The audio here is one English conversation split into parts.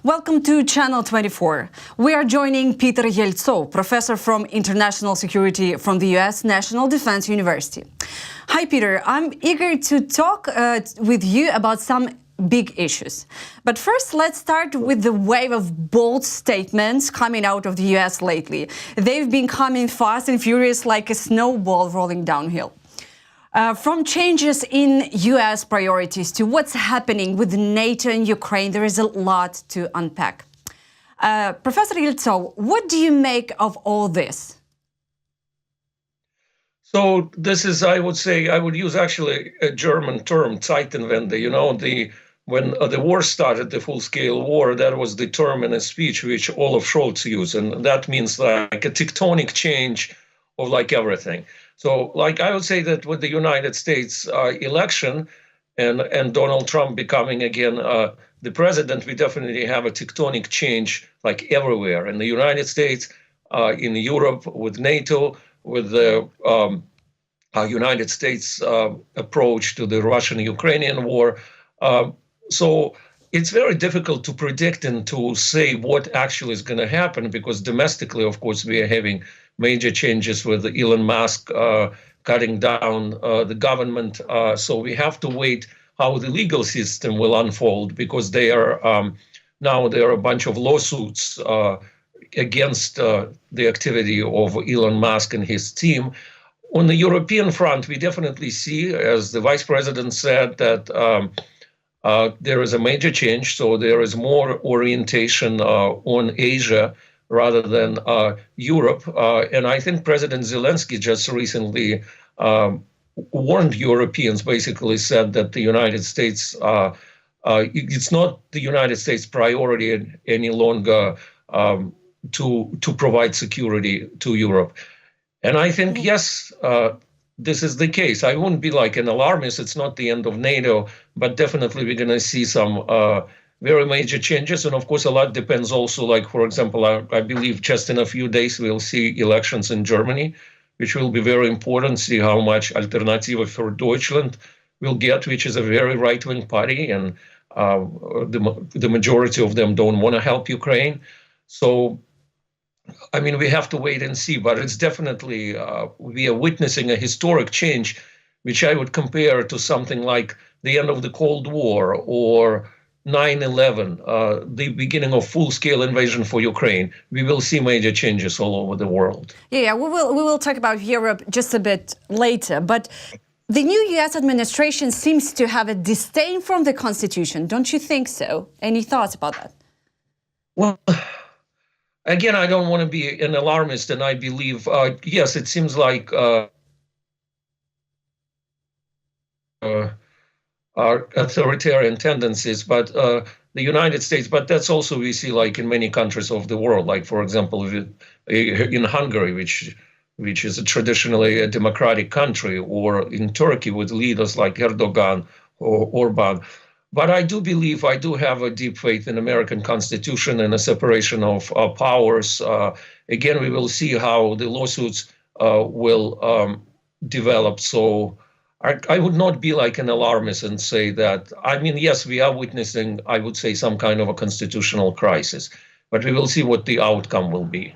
Welcome to Channel 24. We are joining Peter Yeltsov, professor from international security from the U.S. National Defense University. Hi, Peter. I'm eager to talk with you about some big issues. But first, let's start with the wave of bold statements coming out of the U.S. lately. They've been coming fast and furious like a snowball rolling downhill. From changes in U.S. priorities to what's happening with NATO and Ukraine, there is a lot to unpack. Professor Yeltsov, what do you make of all this? So this is, I would say, I would use actually a German term, Zeitenwende. You know, when the war started, the full-scale war, that was the term in a speech which Olaf Scholz used, and that means like a tectonic change of like everything. So, like I would say that with the United States election and Donald Trump becoming again the president, we definitely have a tectonic change like everywhere in the United States, in Europe, with NATO, with the United States approach to the Russian-Ukrainian war. So it's very difficult to predict and to say what actually is going to happen, because domestically, of course, we are having major changes with Elon Musk cutting down the government. So we have to wait how the legal system will unfold, because now there are a bunch of lawsuits against the activity of Elon Musk and his team. On the European front, we definitely see, as the vice president said, that there is a major change. So there is more orientation on Asia rather than Europe. And I think President Zelensky just recently warned Europeans, basically said that the United States, it's not the United States' priority any longer to provide security to Europe. And I think, yes, this is the case. I wouldn't be like an alarmist. It's not the end of NATO, but definitely we're going to see some very major changes. And of course, a lot depends also, like, for example, I believe just in a few days, we'll see elections in Germany, which will be very important, see how much Alternative für Deutschland will get, which is a very right-wing party. And the majority of them don't want to help Ukraine. So, I mean, we have to wait and see, but it's definitely, we are witnessing a historic change, which I would compare to something like the end of the Cold War or 9/11, the beginning of full-scale invasion for Ukraine. We will see major changes all over the world. Yeah, we will talk about Europe just a bit later, but the new U.S. administration seems to have a disdain from the Constitution. Don't you think so? Any thoughts about that? Well, again, I don't want to be an alarmist, and I believe, yes, it seems like authoritarian tendencies, but the United States, but that's also we see like in many countries of the world, like, for example, in Hungary, which is traditionally a democratic country, or in Turkey with leaders like Erdogan or Orban. But I do believe, I do have a deep faith in American Constitution and a separation of powers. Again, we will see how the lawsuits will develop. So I would not be like an alarmist and say that, I mean, yes, we are witnessing, I would say, some kind of a constitutional crisis, but we will see what the outcome will be.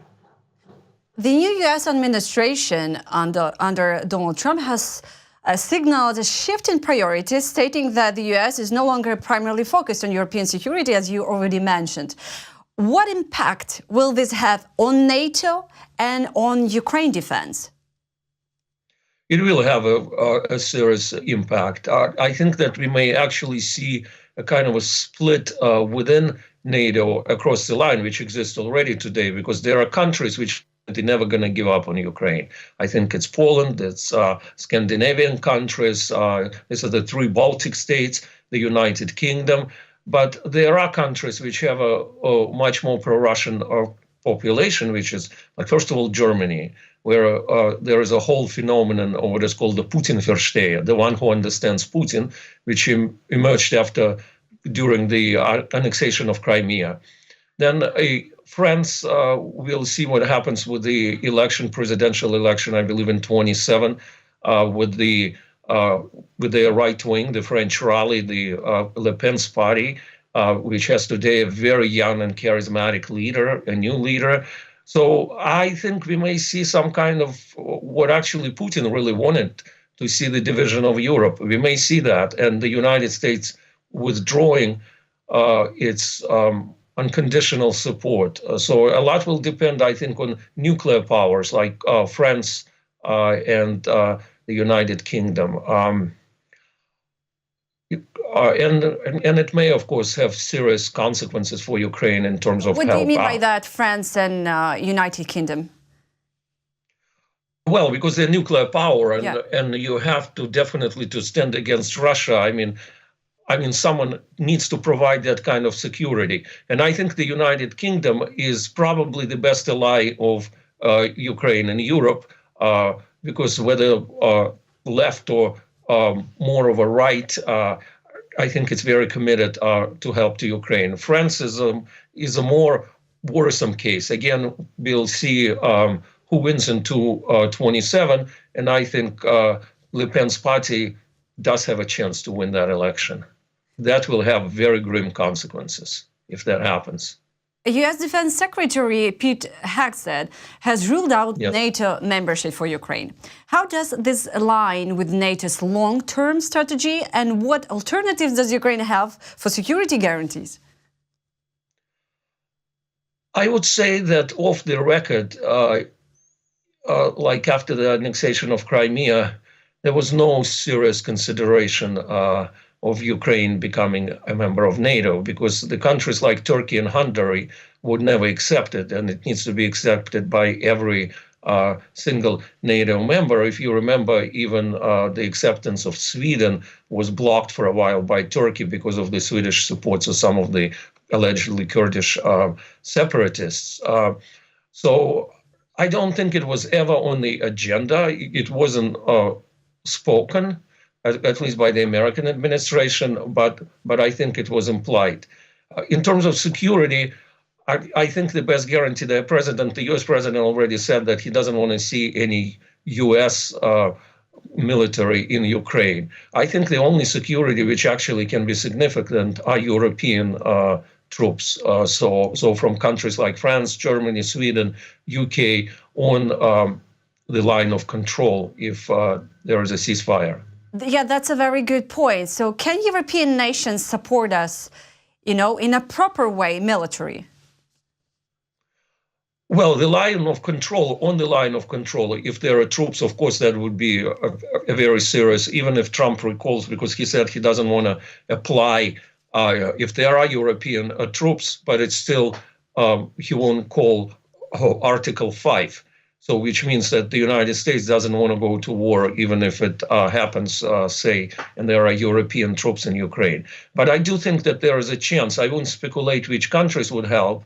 The new U.S. administration under Donald Trump has signaled a shift in priorities, stating that the U.S. is no longer primarily focused on European security, as you already mentioned. What impact will this have on NATO and on Ukraine defense? It will have a serious impact. I think that we may actually see a kind of a split within NATO across the line, which exists already today, because there are countries which they're never going to give up on Ukraine. I think it's Poland, it's Scandinavian countries, these are the 3 Baltic states, the United Kingdom. But there are countries which have a much more pro-Russian population, which is, like, first of all, Germany, where there is a whole phenomenon of what is called the Putin-Versteher, the one who understands Putin, which emerged during the annexation of Crimea. Then France, we'll see what happens with the presidential election, I believe in 27, with the right wing, the French rally, the Le Pen's party. which has today a very young and charismatic leader, a new leader. So I think we may see some kind of what actually Putin really wanted to see, the division of Europe. We may see that, and the United States withdrawing its unconditional support. So a lot will depend, I think, on nuclear powers like France and the United Kingdom. And it may, of course, have serious consequences for Ukraine in terms of What help. do you mean by that, France and United Kingdom? Well, because they're nuclear power, and Yeah. and you have to definitely to stand against Russia. I mean, someone needs to provide that kind of security, and I think the United Kingdom is probably the best ally of Ukraine and Europe, because whether left or more of a right, I think it's very committed to help to Ukraine. France is a more worrisome case. Again, we'll see who wins in 2027, and I think Le Pen's party does have a chance to win that election. That will have very grim consequences if that happens. U.S. Defense Secretary Pete Hegseth has ruled out Yes. NATO membership for Ukraine. How does this align with NATO's long-term strategy, and what alternatives does Ukraine have for security guarantees? I would say that off the record, like after the annexation of Crimea, there was no serious consideration of Ukraine becoming a member of NATO, because the countries like Turkey and Hungary would never accept it, and it needs to be accepted by every single NATO member. If you remember, even the acceptance of Sweden was blocked for a while by Turkey because of the Swedish support to some of the allegedly Kurdish separatists. So I don't think it was ever on the agenda. It wasn't spoken, at least by the American administration, but I think it was implied. In terms of security, I think the best guarantee, the U.S. president already said that he doesn't want to see any U.S. military in Ukraine. I think the only security which actually can be significant are European troops. So from countries like France, Germany, Sweden, UK on the line of control if there is a ceasefire. Yeah, that's a very good point. So can European nations support us, in a proper way, military? Well, on the line of control, if there are troops, of course, that would be a very serious, even if Trump recalls, because he said he doesn't want to apply if there are European troops, but it's still, he won't call Article 5. So which means that the United States doesn't want to go to war, even if it happens, say, and there are European troops in Ukraine. But I do think that there is a chance. I won't speculate which countries would help.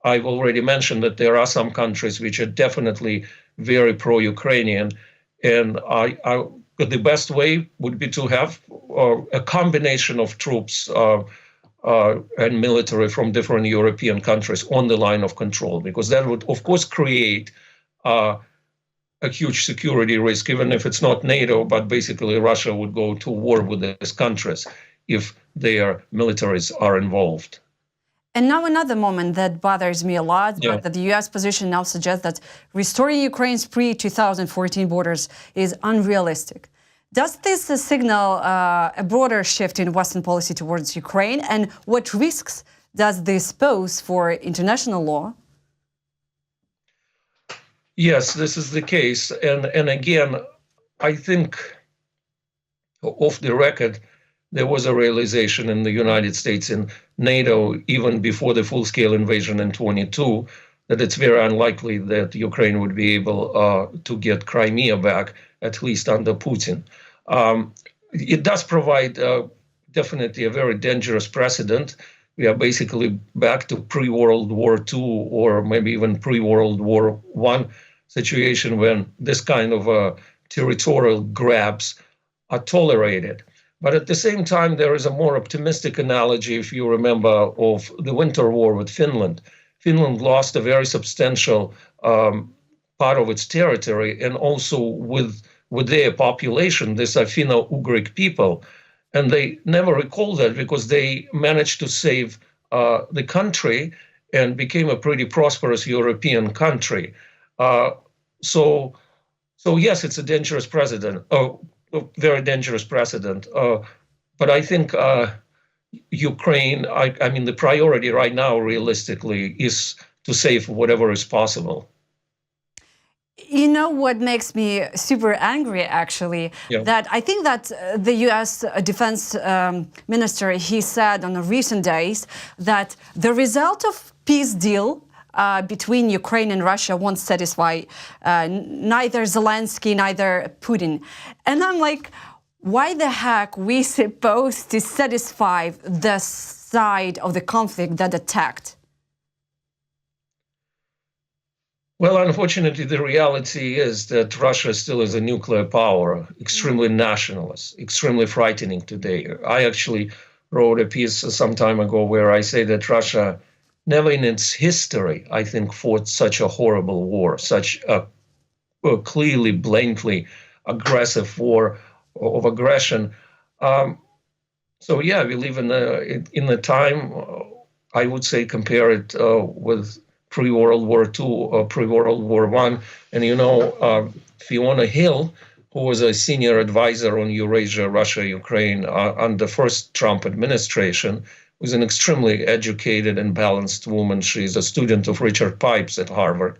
I've already mentioned that there are some countries which are definitely very pro-Ukrainian. And the best way would be to have a combination of troops and military from different European countries on the line of control, because that would, of course, create a huge security risk, even if it's not NATO, but basically Russia would go to war with these countries if their militaries are involved. And now another moment that bothers me a lot, Yeah. that the U.S. position now suggests that restoring Ukraine's pre-2014 borders is unrealistic. Does this signal a broader shift in Western policy towards Ukraine? And what risks does this pose for international law? Yes, this is the case. And again, I think off the record, there was a realization in the United States and NATO, even before the full-scale invasion in 22, that it's very unlikely that Ukraine would be able to get Crimea back, at least under Putin. It does provide definitely a very dangerous precedent. We are basically back to pre-World War II or maybe even pre-World War I situation when this kind of territorial grabs are tolerated. But at the same time, there is a more optimistic analogy, if you remember, of the Winter War with Finland. Finland lost a very substantial part of its territory, and also with their population, these are Finno-Ugric people. And they never recall that because they managed to save the country and became a pretty prosperous European country. So yes, it's a dangerous precedent, a very dangerous precedent. But I think Ukraine, I mean, the priority right now, realistically, is to save whatever is possible. You know what makes me super angry, actually, that I think that the U.S. Defense Minister, he said on the recent days that the result of peace deal between Ukraine and Russia won't satisfy neither Zelensky, neither Putin. And I'm like, why the heck we supposed to satisfy the side of the conflict that attacked? Well, unfortunately, the reality is that Russia still is a nuclear power, extremely nationalist, extremely frightening today. I actually wrote a piece some time ago where I say that Russia never in its history, I think, fought such a horrible war, such a clearly, blatantly aggressive war of aggression. So yeah, we live in the time, I would say, compare it with pre-World War II or pre-World War I. And, you know, Fiona Hill, who was a senior advisor on Eurasia, Russia, Ukraine under the first Trump administration, was an extremely educated and balanced woman. She's a student of Richard Pipes at Harvard.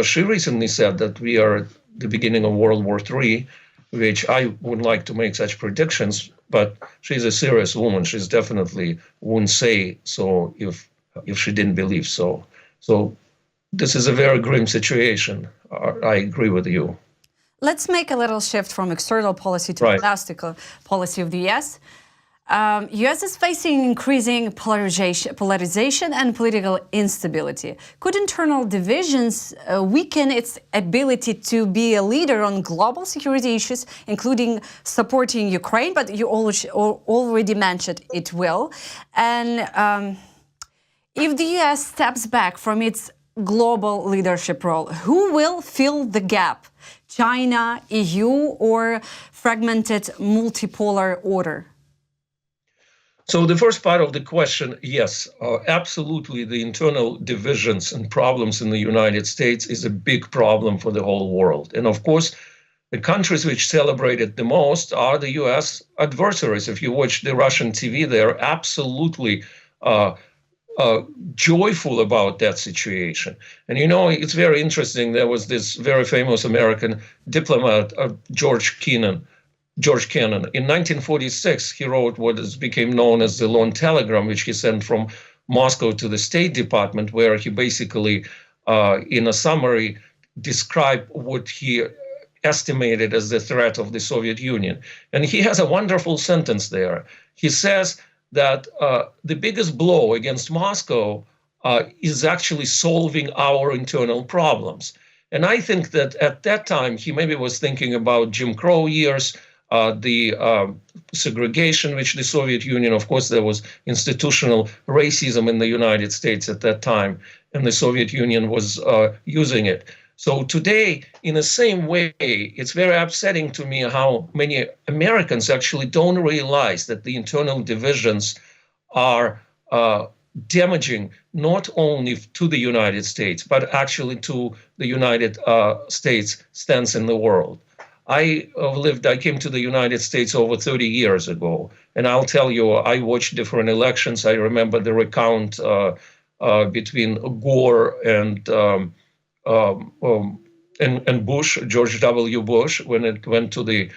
She recently said that we are at the beginning of World War III, which I wouldn't like to make such predictions, but she's a serious woman. She's definitely wouldn't say so if she didn't believe so. So this is a very grim situation. I agree with you. Let's make a little shift from external policy to domestic policy of the U.S. U.S. is facing increasing polarization and political instability. Could internal divisions weaken its ability to be a leader on global security issues, including supporting Ukraine? But you already mentioned it will. And if the U.S. steps back from its global leadership role, who will fill the gap? China, EU, or fragmented multipolar order? So the first part of the question, yes, absolutely. The internal divisions and problems in the United States is a big problem for the whole world. And of course, the countries which celebrate it the most are the U.S. adversaries. If you watch the Russian TV, they're absolutely joyful about that situation. And you know, it's very interesting. There was this very famous American diplomat, George Kennan. In 1946, he wrote what became known as the Long Telegram, which he sent from Moscow to the State Department, where he basically, in a summary, described what he estimated as the threat of the Soviet Union. And he has a wonderful sentence there. He says that the biggest blow against Moscow is actually solving our internal problems. And I think that at that time, he maybe was thinking about Jim Crow years, the segregation, which the Soviet Union, of course, there was institutional racism in the United States at that time, and the Soviet Union was using it. So today, in the same way, it's very upsetting to me how many Americans actually don't realize that the internal divisions are damaging not only to the United States, but actually to the United States stance in the world. I came to the United States over 30 years ago, and I'll tell you, I watched different elections. I remember the recount between Gore and Bush, George W. Bush, when it went to the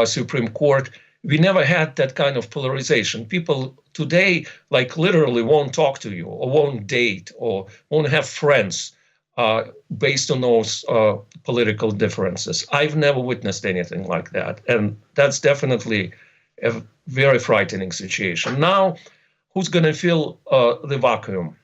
Supreme Court. We never had that kind of polarization. People today, like, literally won't talk to you or won't date or won't have friends based on those political differences. I've never witnessed anything like that. And that's definitely a very frightening situation. Now, who's going to fill the vacuum?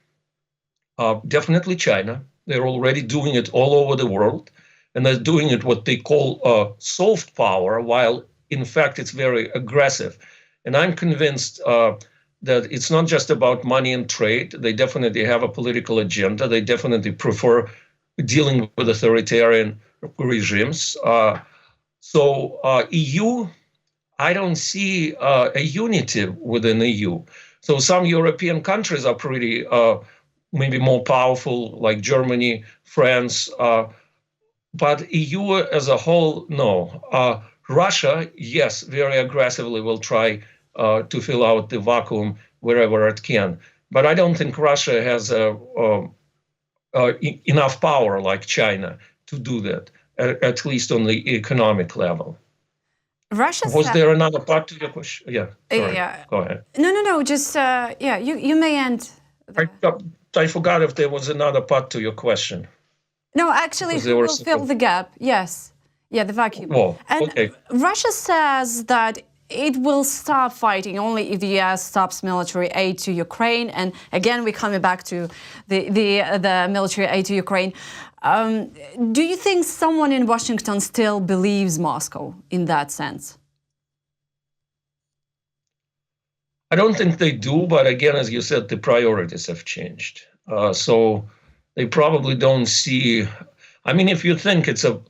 Definitely China. They're already doing it all over the world. And they're doing it what they call soft power, while in fact it's very aggressive. And I'm convinced that it's not just about money and trade. They definitely have a political agenda. They definitely prefer dealing with authoritarian regimes. So EU, I don't see a unity within the EU. So some European countries are pretty maybe more powerful, like Germany, France, but EU as a whole, no. Russia, yes, very aggressively will try to fill out the vacuum wherever it can. But I don't think Russia has enough power like China to do that, at least on the economic level. Was there another part to your question? Yeah, sorry. Yeah. Go ahead. No. Just yeah. You may end. I forgot if there was another part to your question. No, actually, who will fill the gap? Yes. Yeah, the vacuum. Well, and okay. Russia says that it will stop fighting only if the U.S. stops military aid to Ukraine. And again, we're coming back to the military aid to Ukraine. Do you think someone in Washington still believes Moscow in that sense? I don't think they do, but again, as you said, the priorities have changed. So they probably don't see. I mean, if you think it's a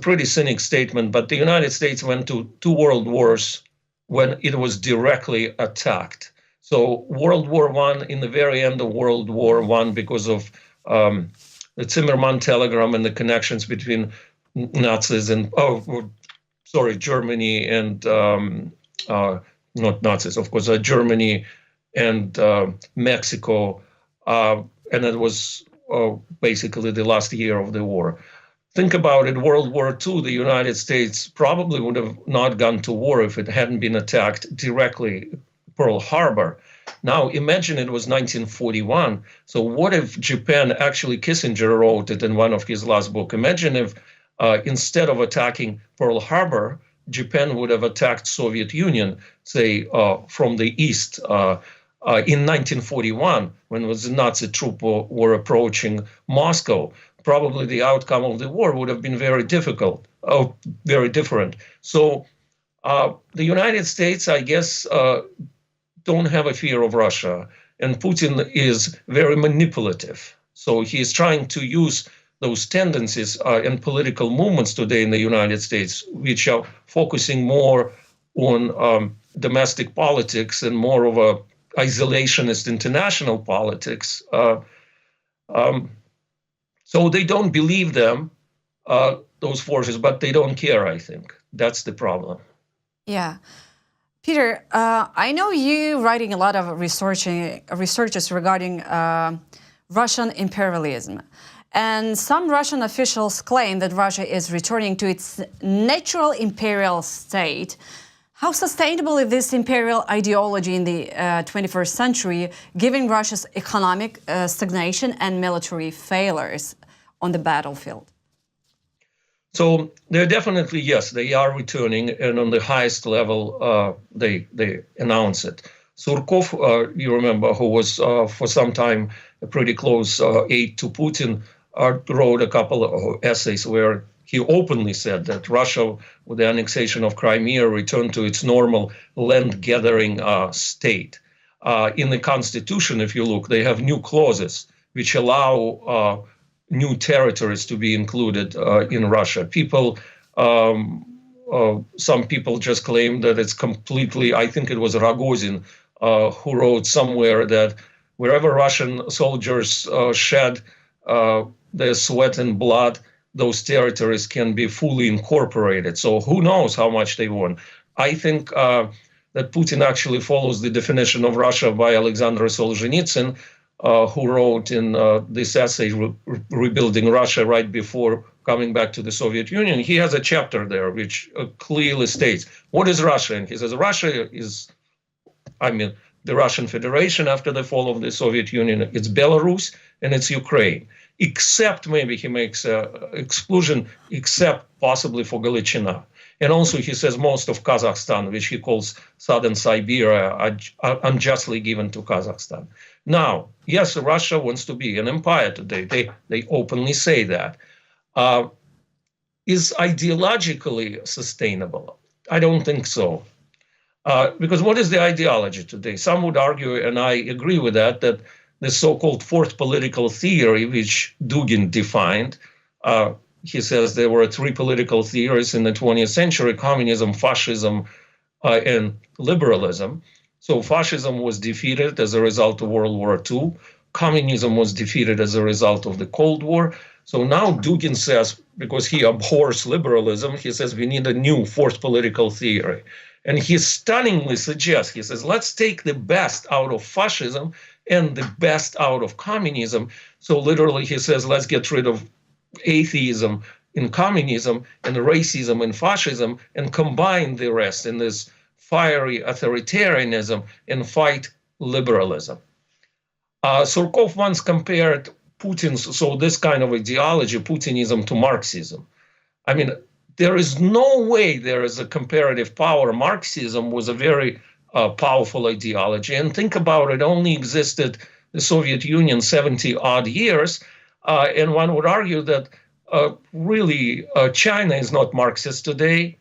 pretty cynic statement, but the United States went to 2 world wars when it was directly attacked. So World War I, in the very end of World War I, because of the Zimmermann telegram and the connections between Nazis and, Germany and, not Nazis, of course, Germany and Mexico. And it was basically the last year of the war. Think about it, World War II, the United States probably would have not gone to war if it hadn't been attacked directly, Pearl Harbor. Now, imagine it was 1941. So what if Japan, actually Kissinger wrote it in one of his last books, imagine if instead of attacking Pearl Harbor, Japan would have attacked Soviet Union, say, from the east in 1941, when the Nazi troops were approaching Moscow. Probably the outcome of the war would have been very difficult, very different. So the United States, I guess, don't have a fear of Russia. And Putin is very manipulative. So he is trying to use those tendencies and political movements today in the United States, which are focusing more on domestic politics and more of a isolationist international politics. So they don't believe them, those forces, but they don't care, I think. That's the problem. Yeah. Peter, I know you writing a lot of researches regarding Russian imperialism. And some Russian officials claim that Russia is returning to its natural imperial state. How sustainable is this imperial ideology in the 21st century, given Russia's economic stagnation and military failures on the battlefield? So they're definitely, yes, they are returning, and on the highest level, they announce it. Surkov, you remember, who was for some time a pretty close aide to Putin, wrote a couple of essays where he openly said that Russia, with the annexation of Crimea, returned to its normal land-gathering state. In the Constitution, if you look, they have new clauses which allow new territories to be included in Russia. People, some people just claim that it's completely, I think it was Rogozin who wrote somewhere that wherever Russian soldiers shed their sweat and blood, those territories can be fully incorporated. So who knows how much they want. I think that Putin actually follows the definition of Russia by Alexander Solzhenitsyn, who wrote in this essay, Rebuilding Russia, right before coming back to the Soviet Union. He has a chapter there which clearly states, what is Russia? And he says, Russia is, the Russian Federation after the fall of the Soviet Union. It's Belarus and it's Ukraine. Except, maybe he makes an exclusion, except possibly for Galician. And also he says most of Kazakhstan, which he calls Southern Siberia, are unjustly given to Kazakhstan. Now, yes, Russia wants to be an empire today. They openly say that. Is ideologically sustainable? I don't think so. Because what is the ideology today? Some would argue, and I agree with that the so-called fourth political theory, which Dugin defined, he says there were 3 political theories in the 20th century: communism, fascism, and liberalism. So fascism was defeated as a result of World War II. Communism was defeated as a result of the Cold War. So now Dugin says, because he abhors liberalism, he says we need a new fourth political theory. And he stunningly suggests, he says, let's take the best out of fascism and the best out of communism. So literally he says, let's get rid of atheism in communism and racism in fascism and combine the rest in this fiery authoritarianism and fight liberalism. Surkov once compared Putin's, so this kind of ideology, Putinism, to Marxism. I mean, there is no way there is a comparative power. Marxism was a very powerful ideology. And think about it, only existed the Soviet Union 70 odd years. And one would argue that really China is not Marxist today.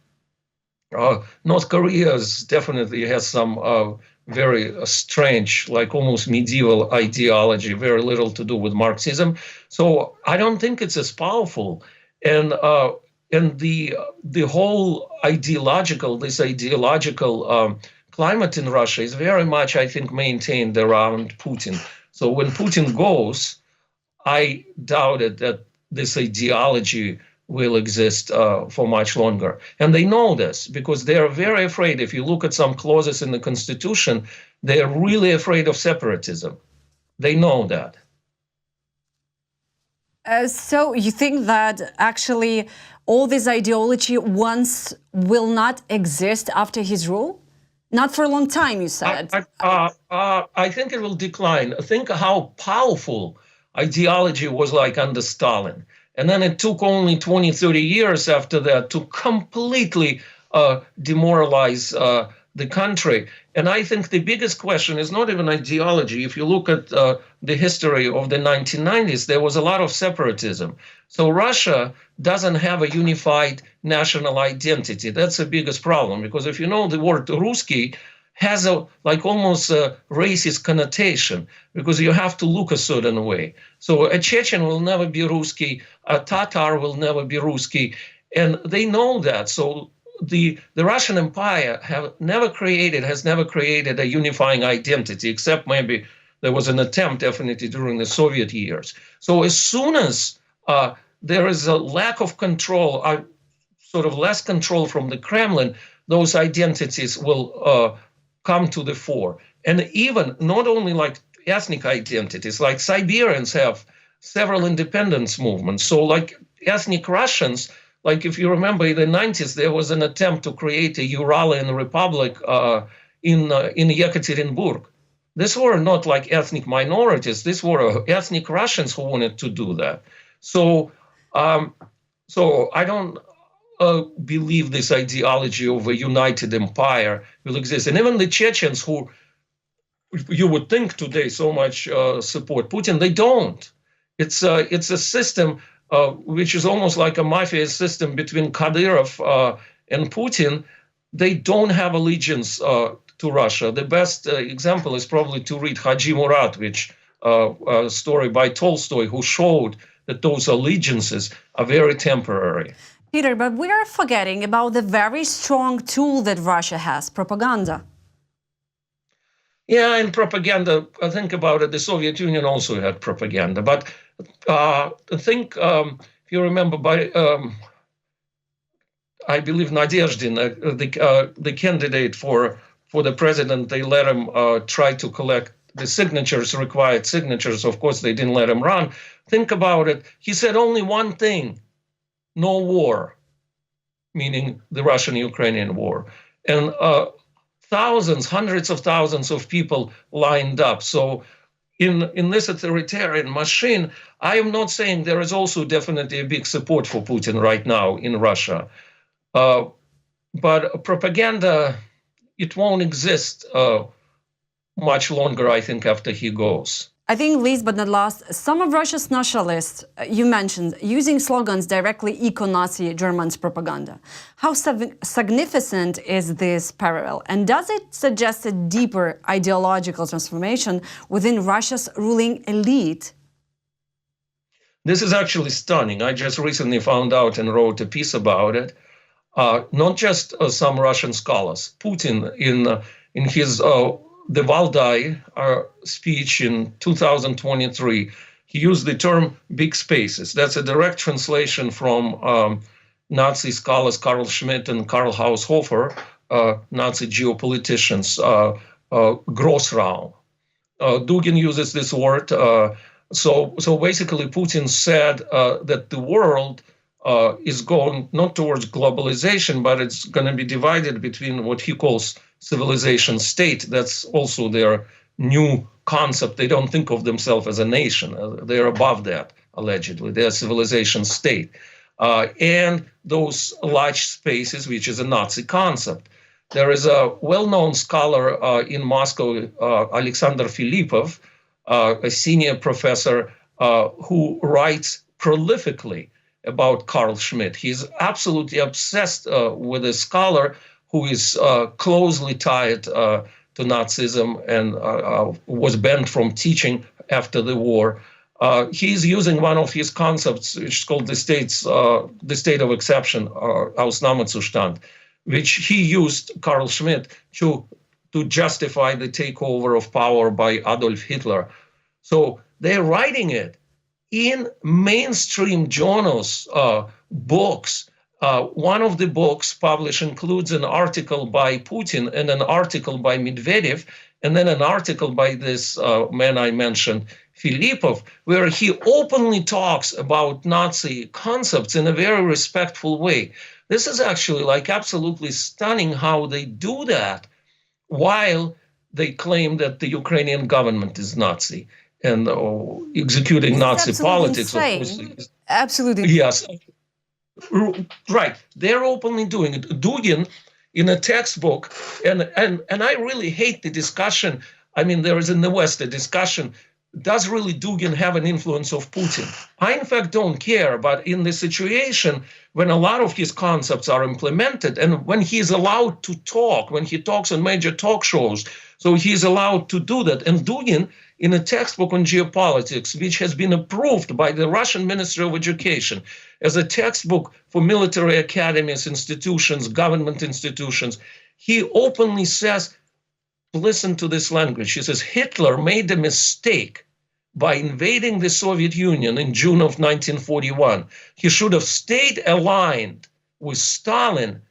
North Korea definitely has some very strange, like almost medieval ideology, very little to do with Marxism. So I don't think it's as powerful. And the whole ideological climate in Russia is very much, I think, maintained around Putin. So when Putin goes, I doubted that this ideology will exist for much longer. And they know this because they are very afraid. If you look at some clauses in the Constitution, they are really afraid of separatism. They know that. So you think that actually all this ideology once will not exist after his rule? Not for a long time, you said. I think it will decline. Think how powerful ideology was like under Stalin. And then it took only 20, 30 years after that to completely demoralize the country. And I think the biggest question is not even ideology. If you look at the history of the 1990s, there was a lot of separatism. So Russia doesn't have a unified national identity. That's the biggest problem, because if you know, the word Ruski has a like almost a racist connotation, because you have to look a certain way. So a Chechen will never be Ruski, a Tatar will never be Ruski, and they know that. So the Russian Empire has never created a unifying identity, except maybe there was an attempt definitely during the Soviet years. So as soon as there is a lack of control, sort of less control from the Kremlin, those identities will come to the fore. And even not only like ethnic identities, like Siberians have several independence movements. So like ethnic Russians, like if you remember in the 90s, there was an attempt to create a Uralian republic in Yekaterinburg. These were not like ethnic minorities. These were ethnic Russians who wanted to do that. So, so I don't believe this ideology of a united empire will exist. And even the Chechens, who you would think today so much support Putin, they don't. It's a system which is almost like a mafia system between Kadyrov and Putin. They don't have allegiance to Russia. The best example is probably to read Haji Murat, which a story by Tolstoy, who showed that those allegiances are very temporary. Peter, but we are forgetting about the very strong tool that Russia has, propaganda. Yeah, and propaganda, I think about it, the Soviet Union also had propaganda. But I think, if you remember, by I believe Nadezhdin, the candidate for the president, they let him try to collect the signatures, required signatures. Of course, they didn't let him run. Think about it. He said only one thing: no war, meaning the Russian-Ukrainian war. And thousands, hundreds of thousands of people lined up. So in this authoritarian machine, I am not saying there is also definitely a big support for Putin right now in Russia. But propaganda, it won't exist much longer, I think, after he goes. I think, least but not last, some of Russia's nationalists, you mentioned, using slogans directly echo Nazi Germans' propaganda. How significant is this parallel? And does it suggest a deeper ideological transformation within Russia's ruling elite? This is actually stunning. I just recently found out and wrote a piece about it. not just some Russian scholars. Putin, in his the Valdai speech in 2023, he used the term big spaces. That's a direct translation from Nazi scholars Carl Schmitt and Karl Haushofer, Nazi geopoliticians, Grossraum. Dugin uses this word. So basically, Putin said that the world is going not towards globalization, but it's going to be divided between what he calls civilization state. That's also their new concept. They don't think of themselves as a nation. They're above that, allegedly. They're a civilization state. And those large spaces, which is a Nazi concept. There is a well-known scholar in Moscow, Alexander Filipov, a senior professor who writes prolifically about Carl Schmitt. He's absolutely obsessed with a scholar who is closely tied to Nazism and was banned from teaching after the war. He's using one of his concepts, which is called the state of exception, Ausnahmezustand, which he used, Carl Schmitt, to justify the takeover of power by Adolf Hitler. So they're writing it in mainstream journals, books. One of the books published includes an article by Putin and an article by Medvedev, and then an article by this man I mentioned, Filipov, where he openly talks about Nazi concepts in a very respectful way. This is actually like absolutely stunning how they do that while they claim that the Ukrainian government is Nazi and executing Nazi politics. Absolutely. Yes. Right. They're openly doing it. Dugin, in a textbook, and I really hate the discussion. I mean, there is in the West a discussion, does really Dugin have an influence of Putin? I, in fact, don't care. But in the situation when a lot of his concepts are implemented and when he's allowed to talk, when he talks on major talk shows, so he's allowed to do that. And Dugin, in a textbook on geopolitics, which has been approved by the Russian Ministry of Education as a textbook for military academies, institutions, government institutions, he openly says, listen to this language. He says, Hitler made a mistake by invading the Soviet Union in June of 1941. He should have stayed aligned with Stalin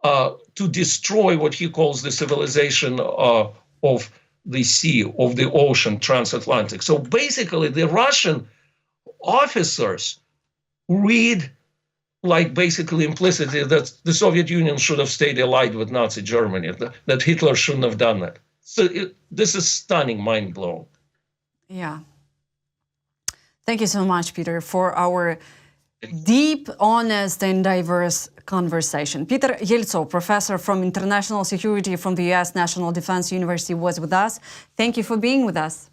to destroy what he calls the civilization of the sea, of the ocean, transatlantic. So basically, the Russian officers read like basically implicitly that the Soviet Union should have stayed allied with Nazi Germany, that Hitler shouldn't have done that. So this is stunning, mind-blowing. Yeah. Thank you so much, Peter, for our deep, honest, and diverse conversation. Peter Yeltsov, professor from international security from the U.S. National Defense University, was with us. Thank you for being with us.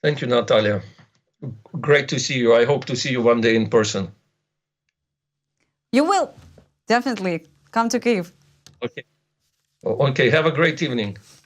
Thank you, Natalia. Great to see you. I hope to see you one day in person. You will. Definitely. Come to Kyiv. Okay. Okay. Have a great evening.